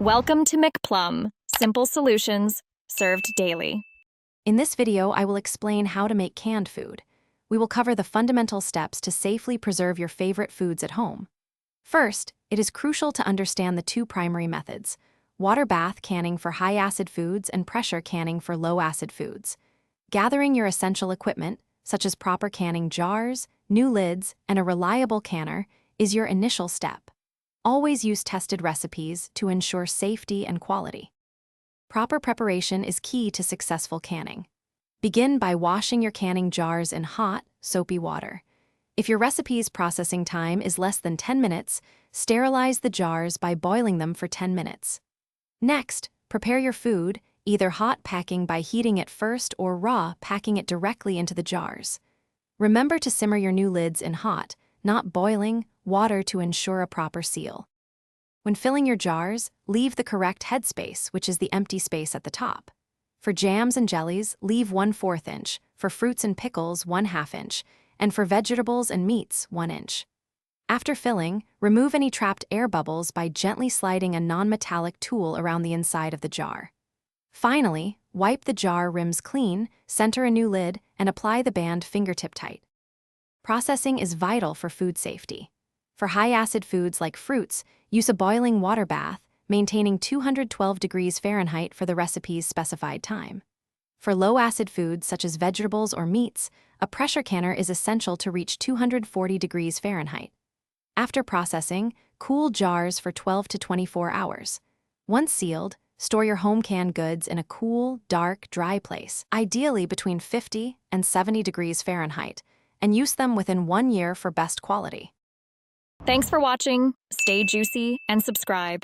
Welcome to McPlum, simple solutions served daily. In this video, I will explain how to make canned food. We will cover the fundamental steps to safely preserve your favorite foods at home. First, it is crucial to understand the two primary methods: water bath canning for high-acid foods and pressure canning for low-acid foods. Gathering your essential equipment, such as proper canning jars, new lids, and a reliable canner, is your initial step. Always use tested recipes to ensure safety and quality. Proper preparation is key to successful canning. Begin by washing your canning jars in hot, soapy water. If your recipe's processing time is less than 10 minutes, sterilize the jars by boiling them for 10 minutes. Next, prepare your food, either hot packing by heating it first or raw packing it directly into the jars. Remember to simmer your new lids in hot, not boiling, water to ensure a proper seal. When filling your jars, leave the correct headspace, which is the empty space at the top. For jams and jellies, leave 1/4 inch, for fruits and pickles 1/2 inch, and for vegetables and meats 1 inch. After filling, remove any trapped air bubbles by gently sliding a non-metallic tool around the inside of the jar. Finally, wipe the jar rims clean, center a new lid, and apply the band fingertip tight. Processing is vital for food safety. For high-acid foods like fruits, use a boiling water bath, maintaining 212 degrees Fahrenheit for the recipe's specified time. For low-acid foods such as vegetables or meats, a pressure canner is essential to reach 240 degrees Fahrenheit. After processing, cool jars for 12 to 24 hours. Once sealed, store your home canned goods in a cool, dark, dry place, ideally between 50 and 70 degrees Fahrenheit, and use them within 1 year for best quality. Thanks for watching, stay juicy, and subscribe.